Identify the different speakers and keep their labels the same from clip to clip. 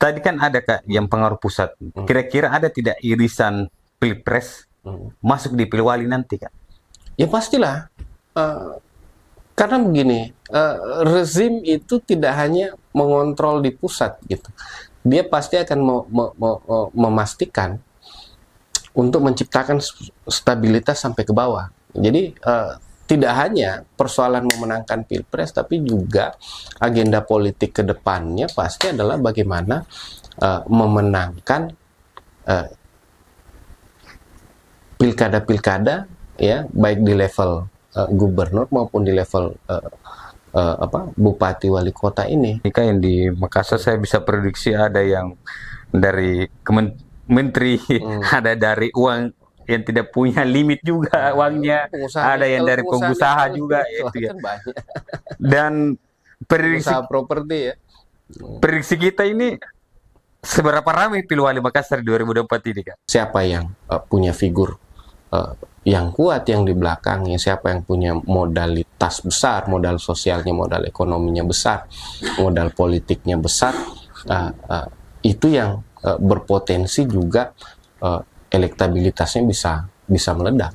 Speaker 1: tadi kan ada Kak yang pengaruh pusat. Kira-kira ada tidak irisan pilpres masuk di Pilwali nanti Kak?
Speaker 2: Ya pastilah. Karena begini, rezim itu tidak hanya mengontrol di pusat gitu. Dia pasti akan memastikan untuk menciptakan stabilitas sampai ke bawah. Jadi tidak hanya persoalan memenangkan pilpres, tapi juga agenda politik ke depannya pasti adalah bagaimana memenangkan pilkada-pilkada, ya, baik di level gubernur maupun di level bupati wali kota ini.
Speaker 1: Jika yang di Makassar saya bisa prediksi ada yang dari menteri, ada dari uang yang tidak punya limit juga uangnya, ada yang dari pengusaha juga itu ya.
Speaker 2: Kan banyak.
Speaker 1: Dan prediksi
Speaker 2: properti ya.
Speaker 1: Prediksi kita ini seberapa ramai Pilwali Makassar 2024 ini Kak?
Speaker 2: Siapa yang punya figur yang kuat yang di belakangnya, siapa yang punya modalitas besar, modal sosialnya, modal ekonominya besar, modal politiknya besar, itu yang berpotensi juga elektabilitasnya bisa meledak.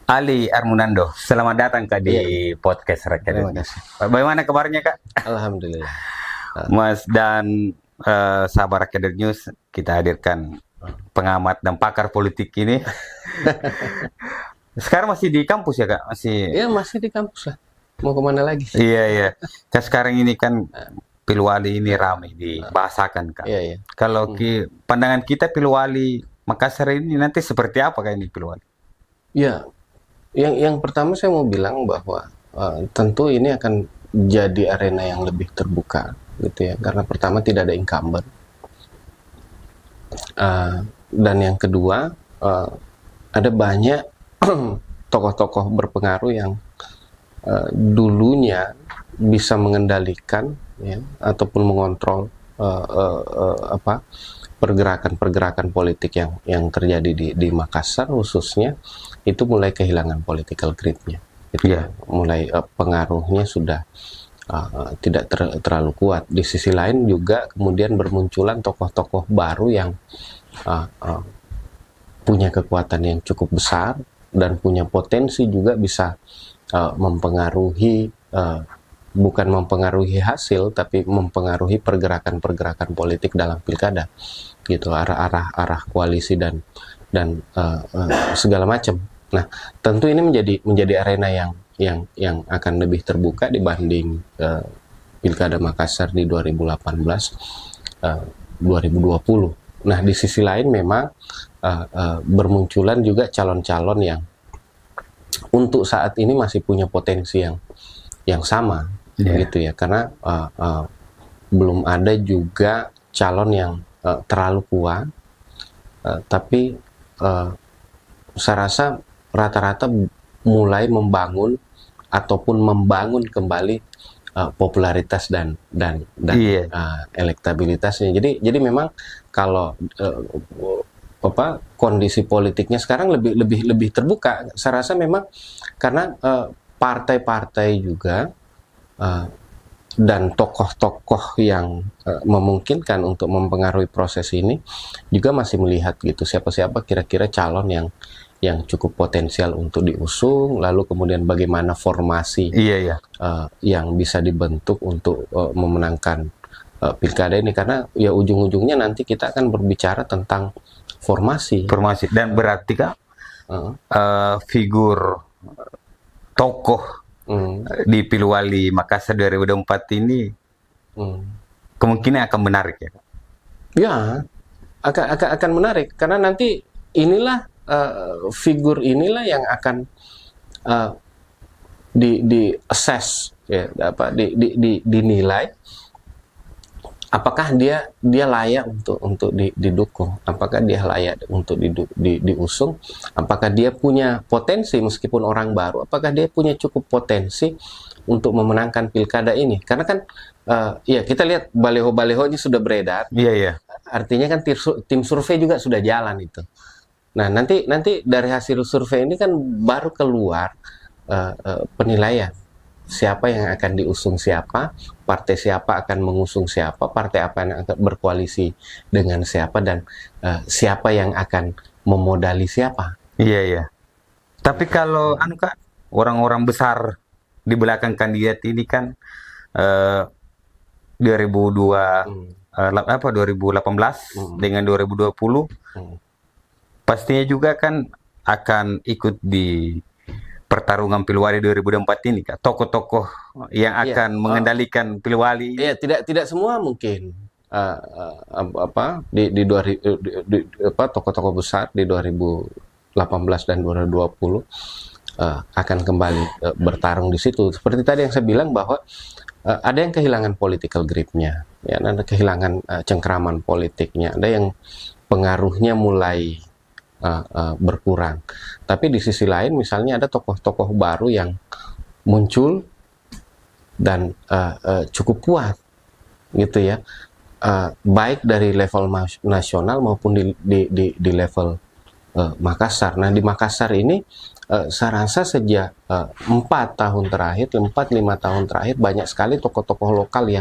Speaker 1: Ali Armunando, selamat datang Kak di podcast Rakyat.
Speaker 2: Terima kasih.
Speaker 1: Bagaimana kabarnya Kak?
Speaker 2: Alhamdulillah.
Speaker 1: Mas dan sahabat Rakyat News, kita hadirkan pengamat dan pakar politik ini. Sekarang masih di kampus ya Kak?
Speaker 2: Masih di kampus lah. Mau kemana lagi?
Speaker 1: Iya. Kan sekarang ini kan Pilwali ini ramai dibahasakan Kak.
Speaker 2: Iya.
Speaker 1: Kalau pandangan kita Pilwali Makassar ini nanti seperti apa Kak ini Pilwali?
Speaker 2: Ya, yang pertama saya mau bilang bahwa tentu ini akan jadi arena yang lebih terbuka, gitu ya. Karena pertama tidak ada incumbent, dan yang kedua ada banyak tokoh-tokoh berpengaruh yang dulunya bisa mengendalikan, ya, ataupun mengontrol pergerakan-pergerakan politik yang terjadi di Makassar khususnya, itu mulai kehilangan political gridnya, gitu.
Speaker 1: Yeah.
Speaker 2: Mulai pengaruhnya sudah tidak terlalu kuat. Di sisi lain juga kemudian bermunculan tokoh-tokoh baru yang punya kekuatan yang cukup besar dan punya potensi juga bisa mempengaruhi, bukan mempengaruhi hasil, tapi mempengaruhi pergerakan-pergerakan politik dalam pilkada, gitu, arah koalisi dan segala macam. Nah, tentu ini menjadi arena yang akan lebih terbuka dibanding pilkada Makassar di 2018 2020. Nah, di sisi lain memang bermunculan juga calon-calon yang untuk saat ini masih punya potensi yang sama, gitu ya, karena belum ada juga calon yang terlalu kuat, tapi saya rasa rata-rata mulai membangun ataupun membangun kembali popularitas dan elektabilitasnya. Jadi memang kalau kondisi politiknya sekarang lebih terbuka. Saya rasa memang karena partai-partai juga dan tokoh-tokoh yang memungkinkan untuk mempengaruhi proses ini juga masih melihat, gitu, siapa-siapa kira-kira calon yang cukup potensial untuk diusung, lalu kemudian bagaimana formasi yang bisa dibentuk untuk memenangkan pilkada ini, karena ya ujung-ujungnya nanti kita akan berbicara tentang formasi.
Speaker 1: Dan berarti Kak figur tokoh di Pilwali Makassar 2024 ini kemungkinan akan menarik ya?
Speaker 2: Ya, akan menarik karena nanti inilah figur inilah yang akan di-assess, ya, dinilai apakah dia layak untuk didukung, apakah dia layak untuk diusung, apakah dia punya potensi meskipun orang baru, apakah dia punya cukup potensi untuk memenangkan pilkada ini. Karena kan ya kita lihat baliho-balihonya sudah beredar.
Speaker 1: Iya.
Speaker 2: Artinya kan tim survei juga sudah jalan itu. Nah, nanti dari hasil survei ini kan baru keluar penilaian siapa yang akan diusung siapa, partai siapa akan mengusung siapa, partai apa yang akan berkoalisi dengan siapa, dan siapa yang akan memodali siapa.
Speaker 1: Iya, iya. Tapi kalau anu Kak, orang-orang besar di belakang kandidat ini kan 2002 2018 dengan 2020 pastinya juga kan akan ikut di pertarungan Pilwali 2024 ini Kak. Tokoh-tokoh yang akan mengendalikan Pilwali.
Speaker 2: Iya, tidak semua mungkin tokoh-tokoh besar di 2018 dan 2020 akan kembali bertarung di situ. Seperti tadi yang saya bilang bahwa ada yang kehilangan political grip-nya, ya, ada kehilangan cengkraman politiknya, ada yang pengaruhnya mulai berkurang. Tapi di sisi lain, misalnya ada tokoh-tokoh baru yang muncul dan cukup kuat, gitu ya, baik dari level nasional maupun di level Makassar. Nah, di Makassar ini saya rasa sejak 4-5 tahun terakhir banyak sekali tokoh-tokoh lokal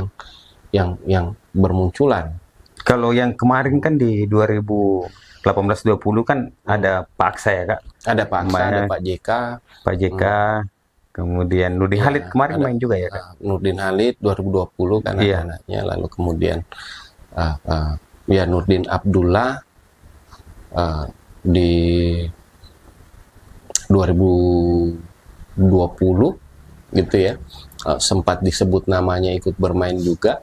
Speaker 2: yang bermunculan.
Speaker 1: Kalau yang kemarin kan di 2018-20 kan ada Pak Aksa ya Kak?
Speaker 2: Ada Pak Aksa, ada Pak JK.
Speaker 1: Pak JK, kemudian Nurdin Halid kemarin main juga ya Kak?
Speaker 2: Nurdin Halid 2020 kan anaknya, lalu kemudian ya Nurdin Abdullah di 2020 gitu ya, sempat disebut namanya ikut bermain juga,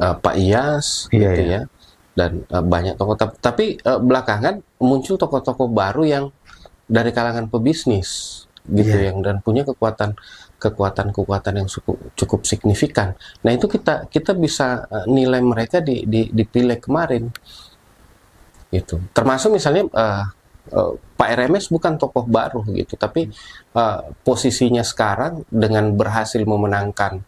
Speaker 2: Pak Iyas gitu ya, dan banyak tokoh. Tapi belakangan muncul tokoh-tokoh baru yang dari kalangan pebisnis gitu, yang dan punya kekuatan yang cukup signifikan. Nah, itu kita bisa nilai mereka di pileg kemarin. Gitu. Termasuk misalnya Pak RMS bukan tokoh baru gitu, tapi posisinya sekarang dengan berhasil memenangkan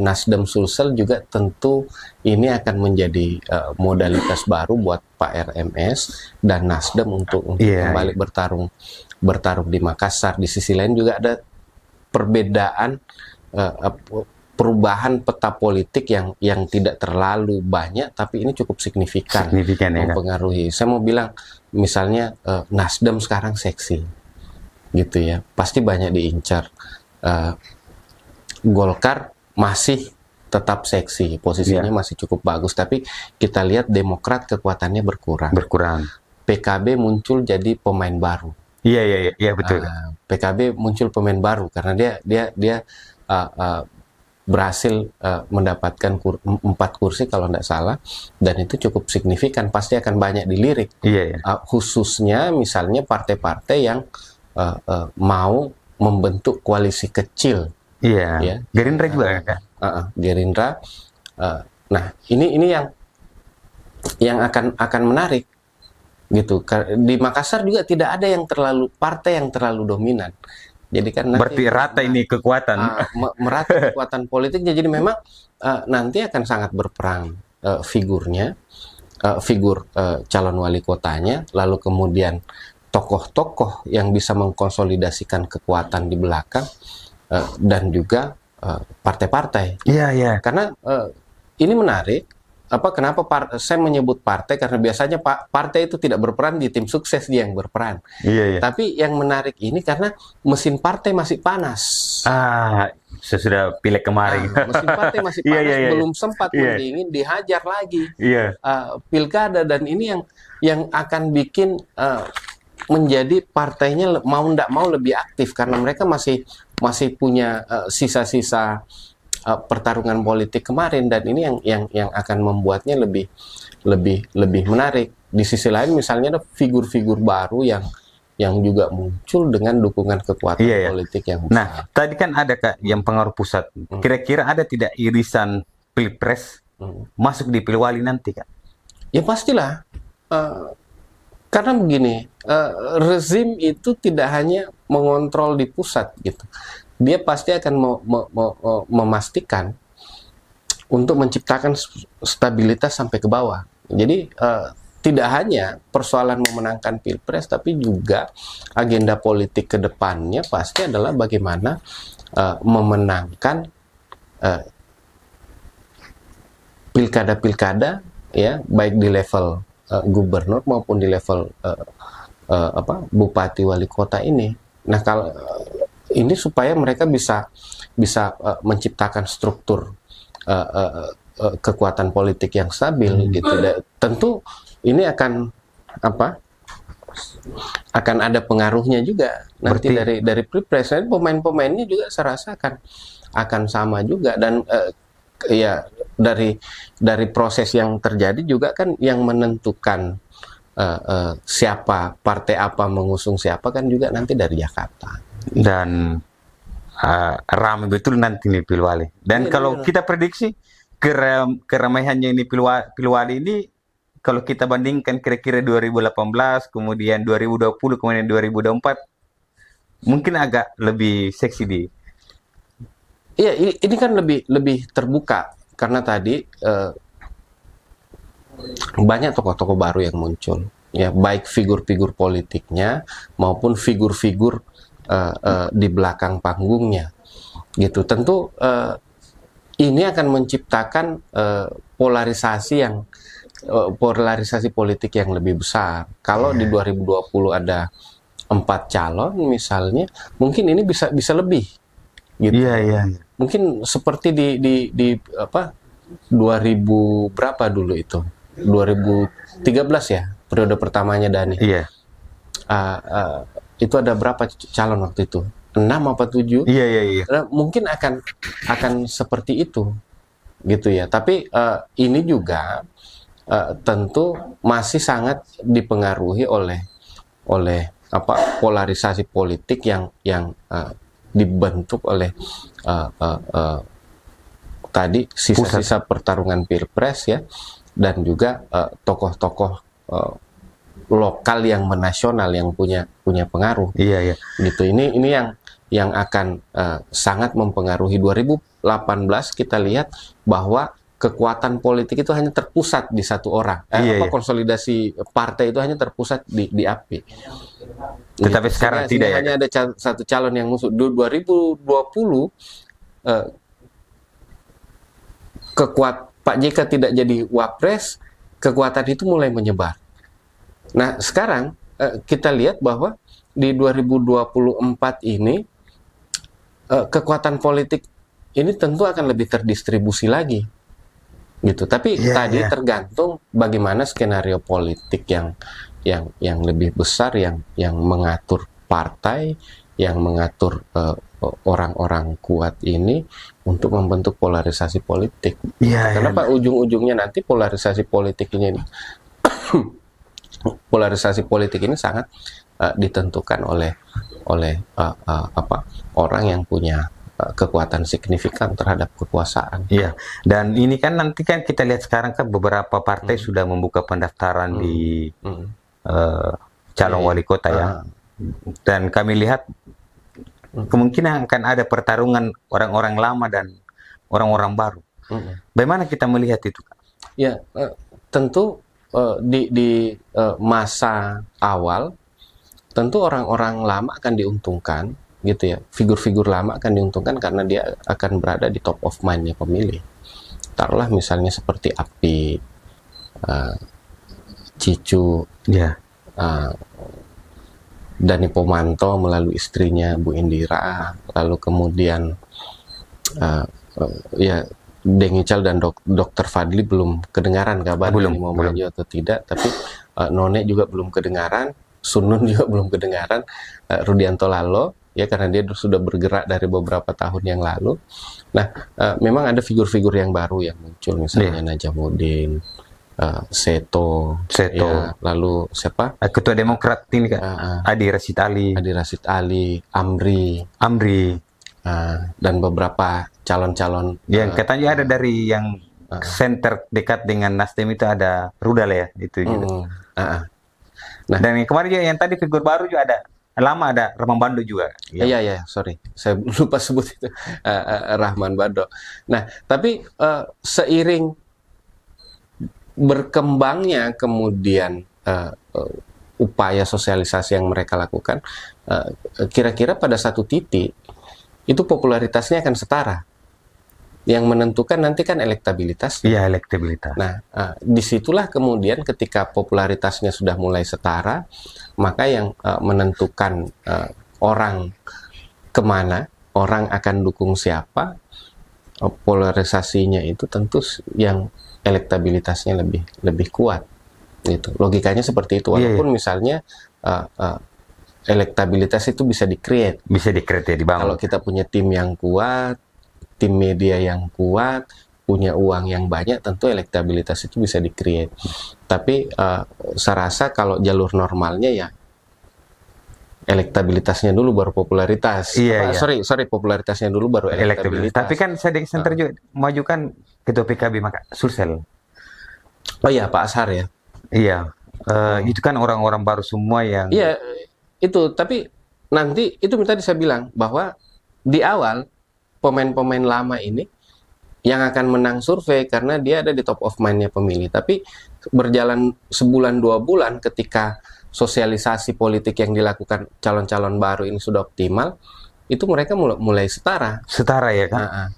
Speaker 2: Nasdem Sulsel juga tentu ini akan menjadi modalitas baru buat Pak RMS dan Nasdem untuk kembali bertarung di Makassar. Di sisi lain juga ada perbedaan perubahan peta politik yang tidak terlalu banyak, tapi ini cukup signifikan mempengaruhi. Saya mau bilang, misalnya Nasdem sekarang seksi, gitu ya, pasti banyak diincar. Golkar masih tetap seksi, posisinya masih cukup bagus, tapi kita lihat Demokrat kekuatannya berkurang. PKB muncul jadi pemain baru.
Speaker 1: Iya betul.
Speaker 2: PKB muncul pemain baru karena dia berhasil mendapatkan 4 kursi kalau tidak salah, dan itu cukup signifikan, pasti akan banyak dilirik. Khususnya misalnya partai-partai yang mau membentuk koalisi kecil. Ya.
Speaker 1: Gerindra juga kan?
Speaker 2: Gerindra. Nah, ini yang akan menarik gitu. Di Makassar juga tidak ada partai yang terlalu dominan. Jadi kan
Speaker 1: berarti rata ini kekuatan,
Speaker 2: merata kekuatan politiknya. Jadi memang nanti akan sangat berperang figurnya, figur calon wali kotanya, lalu kemudian tokoh-tokoh yang bisa mengkonsolidasikan kekuatan di belakang, dan juga partai-partai. Karena ini menarik. Kenapa saya menyebut partai? Karena biasanya partai itu tidak berperan, di tim sukses dia yang berperan. Tapi yang menarik ini karena mesin partai masih panas.
Speaker 1: Sesudah pileg kemarin.
Speaker 2: Mesin partai masih panas, belum sempat mendingin, dihajar lagi. Pilkada, dan ini yang akan bikin menjadi partainya mau tidak mau lebih aktif, karena mereka masih punya sisa-sisa pertarungan politik kemarin, dan ini yang akan membuatnya lebih menarik. Di sisi lain misalnya ada figur-figur baru yang juga muncul dengan dukungan kekuatan politik yang besar.
Speaker 1: Nah, tadi kan ada Kak yang pengaruh pusat. Kira-kira ada tidak irisan Pilpres masuk di Pilwali nanti Kak?
Speaker 2: Ya pastilah. Karena begini, rezim itu tidak hanya mengontrol di pusat gitu. Dia pasti akan memastikan untuk menciptakan stabilitas sampai ke bawah. Jadi tidak hanya persoalan memenangkan Pilpres, tapi juga agenda politik ke depannya pasti adalah bagaimana memenangkan pilkada-pilkada, ya, baik di level gubernur maupun di level bupati wali kota ini. Nah, kalau ini supaya mereka bisa menciptakan struktur kekuatan politik yang stabil gitu. Tentu ini akan akan ada pengaruhnya juga nanti dari Pilpres. Nah, pemain-pemainnya juga saya rasa akan sama juga, dan ya dari proses yang terjadi juga kan yang menentukan siapa partai apa mengusung siapa kan juga nanti dari Jakarta.
Speaker 1: Dan ramai betul nanti nih Pilwali. Dan kalau kita prediksi keramaiannya ini Pilwali ini, kalau kita bandingkan kira-kira 2018, kemudian 2020, kemudian 2024, mungkin agak lebih seksi di.
Speaker 2: Iya, ini kan lebih terbuka karena tadi banyak tokoh-tokoh baru yang muncul, ya, baik figur-figur politiknya maupun figur-figur di belakang panggungnya, gitu. Tentu ini akan menciptakan polarisasi politik yang lebih besar. Kalau di 2020 ada 4 calon misalnya, mungkin ini bisa lebih, gitu.
Speaker 1: Iya.
Speaker 2: Mungkin seperti di 2000 berapa dulu itu? 2013 ya, periode pertamanya Dhani.
Speaker 1: Iya.
Speaker 2: Itu ada berapa calon waktu itu? 6 apa 7?
Speaker 1: Iya.
Speaker 2: Nah, mungkin akan seperti itu, gitu ya. Tapi ini juga tentu masih sangat dipengaruhi oleh polarisasi politik yang dibentuk oleh tadi sisa-sisa pertarungan Pilpres, ya, dan juga tokoh-tokoh lokal yang menasional yang punya pengaruh.
Speaker 1: Iya.
Speaker 2: Gitu. Ini yang akan sangat mempengaruhi 2018. Kita lihat bahwa kekuatan politik itu hanya terpusat di satu orang. Konsolidasi partai itu hanya terpusat di API.
Speaker 1: Tetapi gitu. Sekarang tidak ya.
Speaker 2: Hanya ada satu calon yang musuh. 2020 Pak JK tidak jadi wapres, kekuatan itu mulai menyebar. Nah, sekarang kita lihat bahwa di 2024 ini kekuatan politik ini tentu akan lebih terdistribusi lagi, gitu. Tapi tadi tergantung bagaimana skenario politik yang lebih besar, yang mengatur partai, yang mengatur orang-orang kuat ini untuk membentuk polarisasi politik. Karena Pak, ujung-ujungnya nanti polarisasi politik ini sangat ditentukan oleh orang yang punya kekuatan signifikan terhadap kekuasaan.
Speaker 1: Iya. Dan ini kan nanti kan kita lihat sekarang kan beberapa partai sudah membuka pendaftaran di calon wali kota, ya. Dan kami lihat kemungkinan akan ada pertarungan orang-orang lama dan orang-orang baru. Bagaimana kita melihat itu?
Speaker 2: Ya, tentu di masa awal tentu orang-orang lama akan diuntungkan, gitu ya. Figur-figur lama akan diuntungkan karena dia akan berada di top of mind-nya pemilih. Taruhlah misalnya seperti API, Cicu, Dhani Pomanto melalui istrinya Bu Indira, lalu kemudian Deng Ical dan Dr. Fadli belum kedengaran kabar mau maju atau tidak, tapi None juga belum kedengaran, Sunun juga belum kedengaran, Rudianto Lalo, ya, karena dia sudah bergerak dari beberapa tahun yang lalu. Nah, memang ada figur-figur yang baru yang muncul, misalnya Najamuddin, Seto, ya, lalu siapa?
Speaker 1: Ketua Demokrat ini kan, Adi Rashid Ali, Amri, dan beberapa calon-calon yang katanya ada dari yang center dekat dengan Nasdem itu ada Rudal, ya, itu gitu. Nah, dan yang kemarin juga yang tadi figur baru juga ada, lama ada Rahman Bando juga.
Speaker 2: Iya, sorry, saya lupa sebut itu, Rahman Bando. Nah, tapi seiring berkembangnya kemudian upaya sosialisasi yang mereka lakukan, kira-kira pada satu titik itu popularitasnya akan setara. Yang menentukan nanti kan elektabilitas.
Speaker 1: Iya, elektabilitas.
Speaker 2: Nah, disitulah kemudian ketika popularitasnya sudah mulai setara, maka yang menentukan orang kemana, orang akan dukung siapa, polarisasinya itu tentu yang elektabilitasnya lebih kuat. Gitu. Logikanya seperti itu. Walaupun misalnya elektabilitas itu bisa di-create.
Speaker 1: Bisa di-create ya, dibangun.
Speaker 2: Kalau kita punya tim yang kuat, tim media yang kuat, punya uang yang banyak, tentu elektabilitas itu bisa di-create. Tapi saya rasa kalau jalur normalnya ya elektabilitasnya dulu baru popularitas.
Speaker 1: Iya.
Speaker 2: Sorry, popularitasnya dulu baru elektabilitas.
Speaker 1: Tapi kan Sadek Center juga majukan ketua PKB maka Sulsel.
Speaker 2: Oh iya, Pak Ashar ya.
Speaker 1: Iya. Itu kan orang-orang baru semua yang.
Speaker 2: Iya, itu. Tapi nanti itu tadi saya bilang bahwa di awal pemain-pemain lama ini yang akan menang survei karena dia ada di top of mind-nya pemilih. Tapi berjalan sebulan 2 bulan ketika sosialisasi politik yang dilakukan calon-calon baru ini sudah optimal, itu mereka mulai setara.
Speaker 1: Setara ya kan?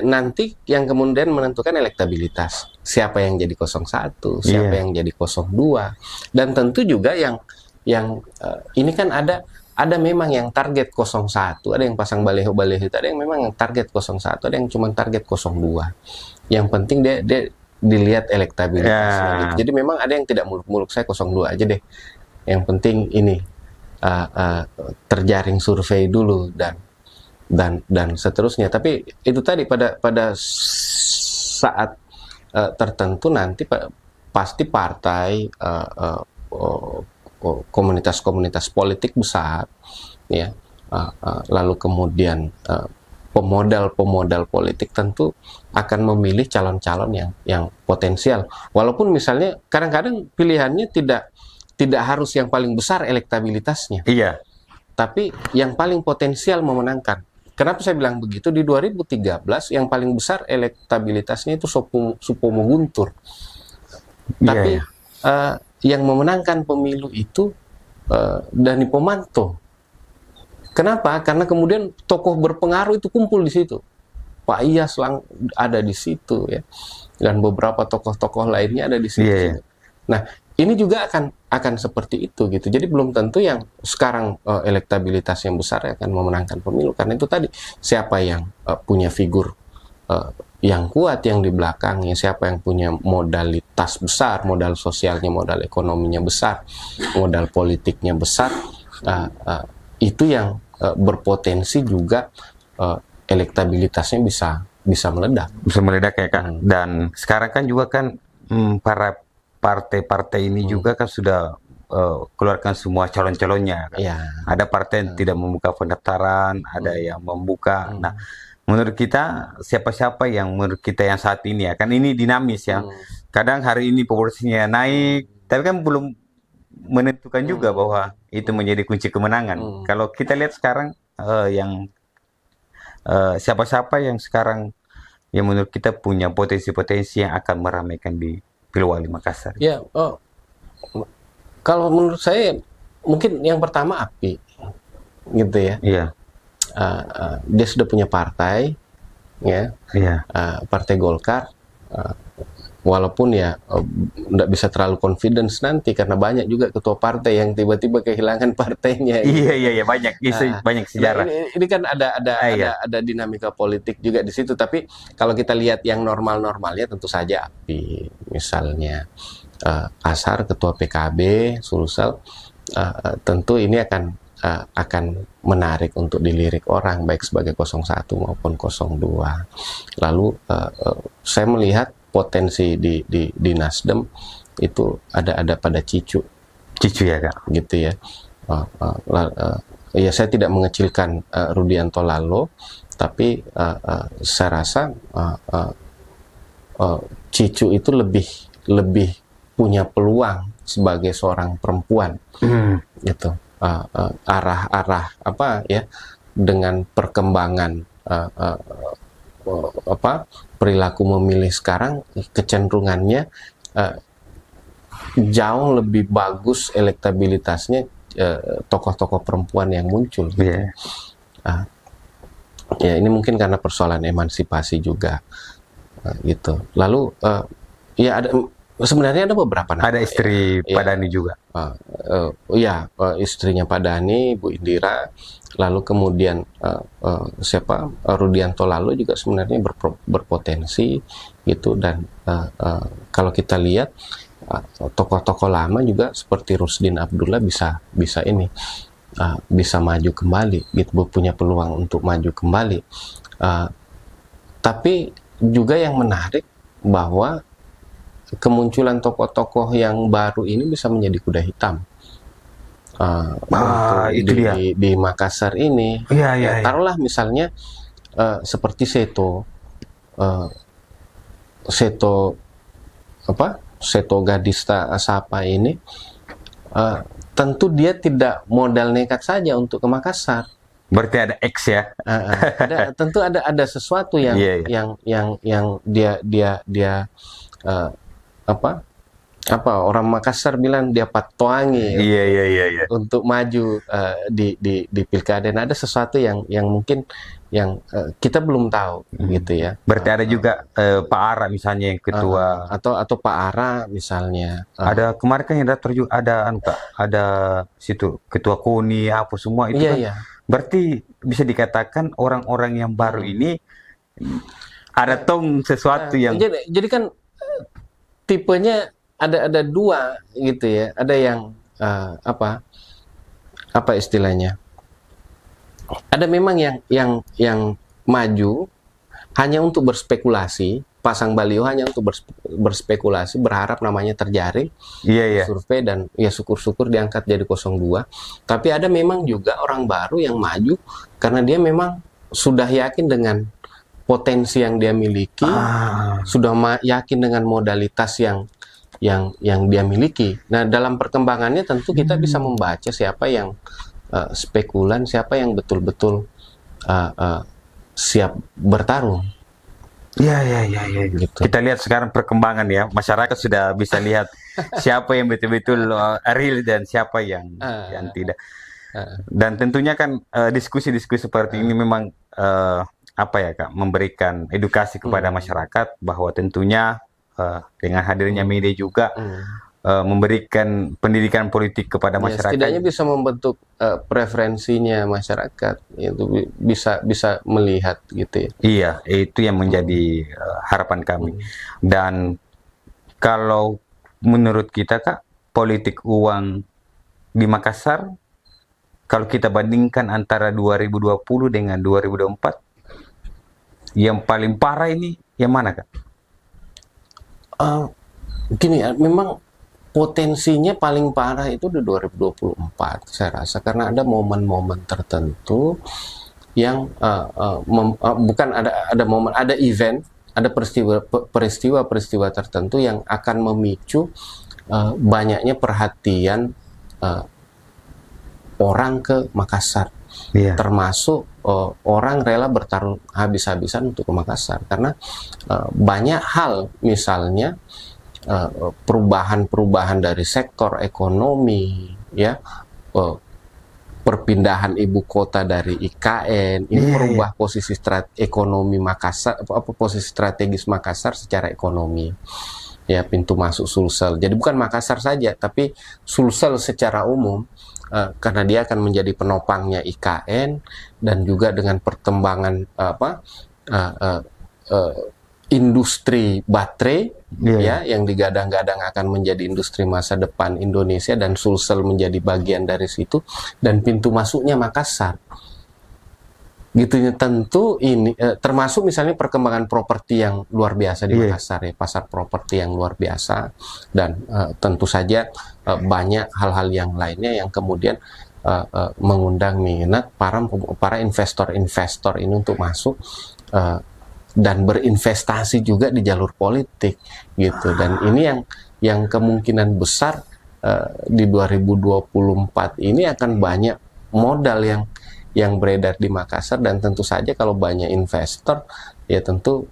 Speaker 2: Nanti yang kemudian menentukan elektabilitas. Siapa yang jadi 01, siapa yang jadi 02. Dan tentu juga yang ini kan ada memang yang target 01, ada yang pasang baleho-baleho, ada yang memang yang target 01, ada yang cuma target 02. Yang penting dia dilihat elektabilitasnya. Gitu. Jadi memang ada yang tidak muluk-muluk, saya 02 aja deh. Yang penting ini terjaring survei dulu dan seterusnya. Tapi itu tadi pada saat tertentu nanti pasti partai komunitas-komunitas politik besar, ya, lalu kemudian pemodal politik tentu akan memilih calon-calon yang potensial. Walaupun misalnya kadang-kadang pilihannya tidak harus yang paling besar elektabilitasnya.
Speaker 1: Iya.
Speaker 2: Tapi yang paling potensial memenangkan. Kenapa saya bilang begitu? Di 2013 yang paling besar elektabilitasnya itu Supomo Guntur. Tapi yang memenangkan pemilu itu Dani Pomanto. Kenapa? Karena kemudian tokoh berpengaruh itu kumpul di situ. Pak Iyas ada di situ ya, dan beberapa tokoh-tokoh lainnya ada di situ. Nah, ini juga akan seperti itu gitu. Jadi belum tentu yang sekarang elektabilitas yang besar akan memenangkan pemilu, karena itu tadi siapa yang punya figur yang kuat yang di belakangnya, siapa yang punya modalitas besar, modal sosialnya, modal ekonominya besar, modal politiknya besar, itu yang berpotensi juga elektabilitasnya bisa meledak.
Speaker 1: Bisa meledak ya kan. Dan sekarang kan juga kan para partai-partai ini juga kan sudah keluarkan semua calon-calonnya. Kan? Ada partai yang tidak membuka pendaftaran, ada yang membuka. Nah, menurut kita siapa-siapa yang menurut kita yang saat ini ya kan ini dinamis ya. Kadang hari ini populasinya naik, tapi kan belum menentukan juga bahwa itu menjadi kunci kemenangan. Kalau kita lihat sekarang siapa-siapa yang sekarang yang menurut kita punya potensi-potensi yang akan meramaikan di Pilwali Makassar.
Speaker 2: Ya, kalau menurut saya mungkin yang pertama API, gitu ya.
Speaker 1: Iya.
Speaker 2: Dia sudah punya partai, ya. Partai Golkar. Walaupun ya nggak bisa terlalu confidence nanti karena banyak juga ketua partai yang tiba-tiba kehilangan partainya.
Speaker 1: Iya banyak banyak sejarah.
Speaker 2: Ini kan ada dinamika politik juga di situ. Tapi kalau kita lihat yang normal-normalnya tentu saja API, misalnya Ashar ketua PKB, Sulsel, tentu ini akan menarik untuk dilirik orang baik sebagai 01 maupun 02. Lalu saya melihat potensi di Nasdem itu ada pada Cicu
Speaker 1: ya Kak,
Speaker 2: gitu ya. Ya saya tidak mengecilkan Rudianto Lalo, tapi saya rasa Cicu itu lebih punya peluang sebagai seorang perempuan, gitu. Arah apa ya, dengan perkembangan perilaku memilih sekarang, kecenderungannya uh, jauh lebih bagus elektabilitasnya tokoh-tokoh perempuan yang muncul. Gitu. Ya ini mungkin karena persoalan emansipasi juga, gitu. Lalu ya sebenarnya ada beberapa nama.
Speaker 1: Ada istri Pak Dhani juga.
Speaker 2: Istrinya Pak Dhani, Bu Indira. Lalu kemudian Rudianto Lalo juga sebenarnya berpotensi gitu. Dan kalau kita lihat tokoh-tokoh lama juga seperti Rusdin Abdullah bisa maju kembali, gitu, punya peluang untuk maju kembali. Tapi juga yang menarik bahwa kemunculan tokoh-tokoh yang baru ini bisa menjadi kuda hitam
Speaker 1: itu
Speaker 2: di Makassar ini. Taruhlah misalnya seperti Seto Gadista Sapa ini, tentu dia tidak modal nekat saja untuk ke Makassar.
Speaker 1: Berarti ada X ya?
Speaker 2: Tentu ada sesuatu yang dia orang Makassar bilang dia patuangi untuk maju di pilkada. Dan ada sesuatu yang mungkin kita belum tahu, gitu ya.
Speaker 1: Berarti ada juga Pak Ara misalnya yang ketua,
Speaker 2: atau Pak Ara misalnya.
Speaker 1: Ada kemarin kan yang daftar juga ada situ ketua KONI apa semua itu kan. Berarti bisa dikatakan orang-orang yang baru ini ada sesuatu yang
Speaker 2: jadi kan tipenya ada dua gitu ya. Ada yang apa istilahnya? Ada memang yang maju hanya untuk berspekulasi, pasang baliho hanya untuk berspekulasi, berharap namanya terjaring, survei, dan ya syukur-syukur diangkat jadi 02. Tapi ada memang juga orang baru yang maju karena dia memang sudah yakin dengan potensi yang dia miliki, sudah yakin dengan modalitas yang dia miliki. Nah, dalam perkembangannya tentu kita bisa membaca siapa yang spekulan, siapa yang betul-betul siap bertarung.
Speaker 1: Gitu. Kita lihat sekarang perkembangan ya, masyarakat sudah bisa lihat siapa yang betul-betul real dan siapa yang tidak. Dan tentunya kan diskusi-diskusi seperti ini memang memberikan edukasi kepada masyarakat bahwa tentunya dengan hadirnya media juga memberikan pendidikan politik kepada masyarakat.
Speaker 2: Setidaknya bisa membentuk preferensinya masyarakat, itu bisa melihat gitu ya.
Speaker 1: Iya, itu yang menjadi harapan kami. Dan kalau menurut kita Kak, politik uang di Makassar, kalau kita bandingkan antara 2020 dengan 2024, yang paling parah ini yang mana Kak?
Speaker 2: Gini ya, memang potensinya paling parah itu di 2024 saya rasa, karena ada momen-momen tertentu yang ada event, ada peristiwa tertentu yang akan memicu banyaknya perhatian orang ke Makassar, termasuk orang rela bertarung habis-habisan untuk ke Makassar karena banyak hal, misalnya perubahan dari sektor ekonomi, ya, perpindahan ibu kota dari IKN ini merubah posisi ekonomi Makassar, posisi strategis Makassar secara ekonomi, ya, pintu masuk Sulsel. Jadi bukan Makassar saja, tapi Sulsel secara umum, karena dia akan menjadi penopangnya IKN, dan juga dengan perkembangan industri baterai, ya, yang digadang-gadang akan menjadi industri masa depan Indonesia, dan Sulsel menjadi bagian dari situ, dan pintu masuknya Makassar. Gitu ya. Tentu ini termasuk misalnya perkembangan properti yang luar biasa di Makassar, ya, pasar properti yang luar biasa, dan tentu saja banyak hal-hal yang lainnya yang kemudian mengundang minat para investor-investor ini untuk masuk dan berinvestasi juga di jalur politik, gitu. Dan ini yang kemungkinan besar di 2024 ini akan banyak modal yang beredar di Makassar, dan tentu saja kalau banyak investor, ya tentu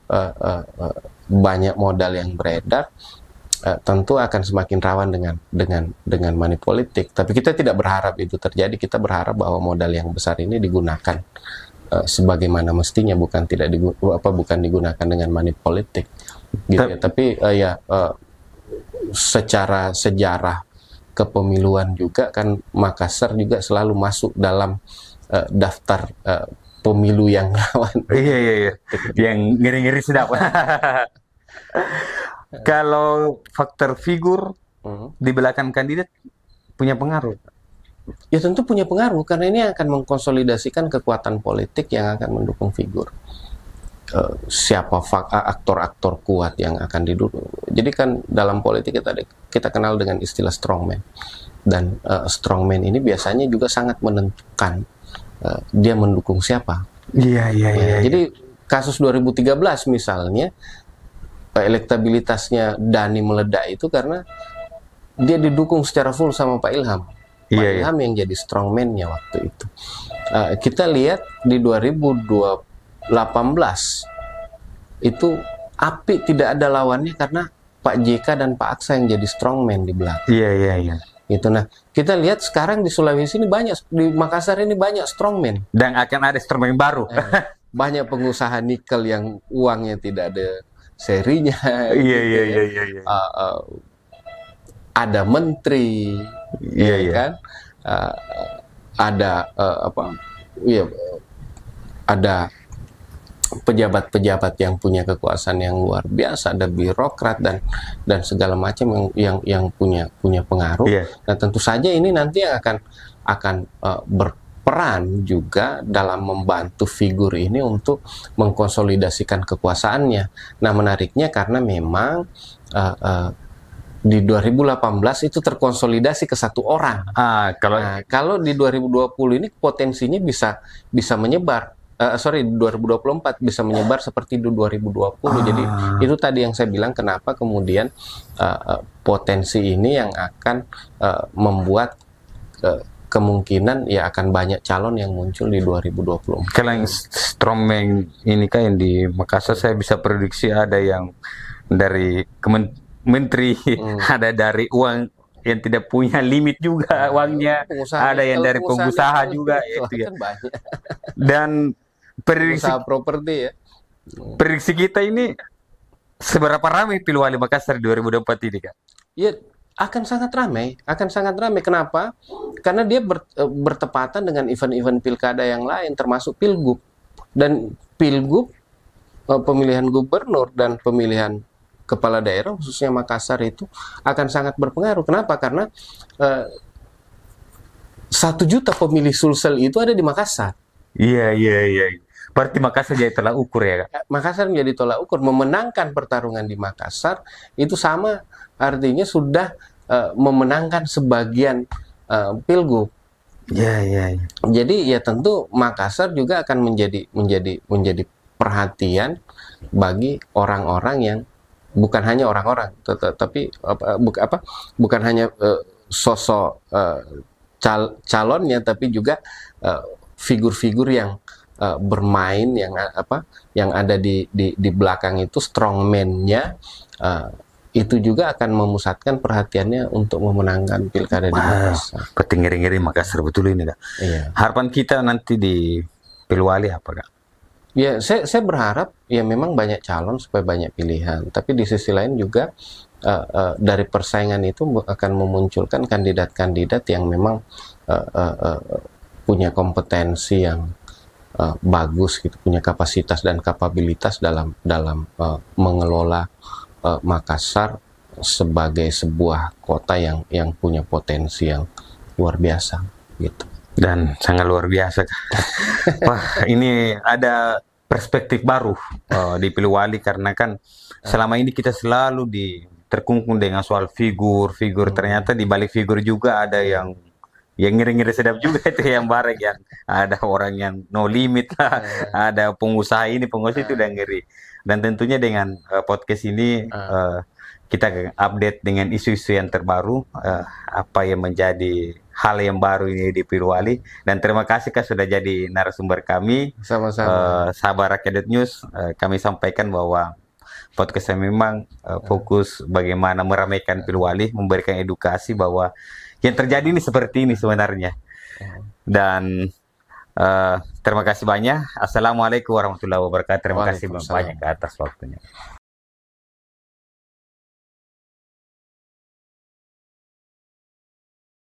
Speaker 2: banyak modal yang beredar, tentu akan semakin rawan dengan money politik. Tapi kita tidak berharap itu terjadi. Kita berharap bahwa modal yang besar ini digunakan sebagaimana mestinya, bukan digunakan dengan money politik. Gitu ya. Tapi secara sejarah kepemiluan juga kan Makassar juga selalu masuk dalam daftar pemilu yang rawan.
Speaker 1: Iya. Yang ngeri-ngeri sedap. Kalau faktor figur di belakang kandidat punya pengaruh.
Speaker 2: Ya tentu punya pengaruh, karena ini akan mengkonsolidasikan kekuatan politik yang akan mendukung figur. Siapa aktor-aktor kuat yang akan didukung. Jadi kan dalam politik kita kenal dengan istilah strongman. Dan strongman ini biasanya juga sangat menentukan dia mendukung siapa.
Speaker 1: Iya.
Speaker 2: Jadi kasus 2013 misalnya, elektabilitasnya Dhani meledak itu karena dia didukung secara full sama Pak Ilham. Pak Ilham yang jadi strongman-nya waktu itu. Kita lihat di 2018 itu api tidak ada lawannya karena Pak JK dan Pak Aksa yang jadi strongman di belakang.
Speaker 1: Iya.
Speaker 2: Itu. Nah, kita lihat sekarang di Sulawesi ini banyak, di Makassar ini banyak strongman.
Speaker 1: Dan akan ada strongman baru.
Speaker 2: Banyak pengusaha nikel yang uangnya tidak ada serinya.
Speaker 1: Iya.
Speaker 2: Ada menteri, kan? Ada ada pejabat-pejabat yang punya kekuasaan yang luar biasa, ada birokrat dan segala macam yang punya pengaruh. Nah, tentu saja ini nanti akan berperan juga dalam membantu figur ini untuk mengkonsolidasikan kekuasaannya. Nah, menariknya karena memang di 2018 itu terkonsolidasi ke satu orang. Kalau di 2020 ini potensinya bisa menyebar. 2024 bisa menyebar seperti di 2020. Jadi itu tadi yang saya bilang kenapa kemudian potensi ini yang akan membuat kemungkinan ya akan banyak calon yang muncul di 2024.
Speaker 1: Kalau yang strongman ini kan yang di Makassar, saya bisa prediksi ada yang dari menteri, ada dari uang yang tidak punya limit juga uangnya, ada yang dari pengusaha juga, itu ya. Dan prediksi
Speaker 2: properti ya.
Speaker 1: Prediksi kita ini seberapa ramai Pilwali Makassar 2024 ini, Kak?
Speaker 2: Ya, akan sangat ramai. Kenapa? Karena dia bertepatan dengan event-event pilkada yang lain, termasuk pilgub. Dan pilgub, pemilihan gubernur dan pemilihan kepala daerah, khususnya Makassar itu akan sangat berpengaruh. Kenapa? Karena 1 juta pemilih Sulsel itu ada di Makassar.
Speaker 1: Iya. Berarti Makassar jadi tolak ukur ya, Kak?
Speaker 2: Makassar menjadi tolak ukur. Memenangkan pertarungan di Makassar itu sama artinya sudah memenangkan sebagian pilgub.
Speaker 1: Iya.
Speaker 2: Jadi ya tentu Makassar juga akan menjadi perhatian bagi orang-orang yang bukan hanya orang-orang, tapi bukan hanya sosok calonnya, tapi juga figur-figur yang bermain yang ada di belakang itu, strongman-nya itu juga akan memusatkan perhatiannya untuk memenangkan pilkada di Makassar.
Speaker 1: Ngeri-ngeri Makassar betul ini, Kak.
Speaker 2: Iya.
Speaker 1: Harapan kita nanti di Pilwali apa, Kak?
Speaker 2: Ya, saya berharap ya memang banyak calon supaya banyak pilihan. Tapi di sisi lain juga dari persaingan itu akan memunculkan kandidat-kandidat yang memang punya kompetensi yang bagus, gitu, punya kapasitas dan kapabilitas dalam mengelola Makassar sebagai sebuah kota yang punya potensi yang luar biasa, gitu.
Speaker 1: Dan sangat luar biasa. Wah, ini ada perspektif baru di Pilwali, karena kan selama ini kita selalu terkungkung dengan soal figur. Ternyata di balik figur juga ada yang ngeri-ngeri sedap juga itu, yang bareng, yang ada orang yang no limit lah, ada pengusaha ini, pengusaha itu, udah ngeri. Dan tentunya dengan podcast ini kita update dengan isu-isu yang terbaru, apa yang menjadi hal yang baru ini di Pilwali. Dan terima kasih, Kak, sudah jadi narasumber kami.
Speaker 2: Sama-sama.
Speaker 1: Sahabat Rakyat News, kami sampaikan bahwa podcast saya memang fokus bagaimana meramaikan Pilwali, memberikan edukasi bahwa yang terjadi ini seperti ini sebenarnya. Dan terima kasih banyak. Assalamualaikum warahmatullahi wabarakatuh. Terima kasih banyak atas waktunya.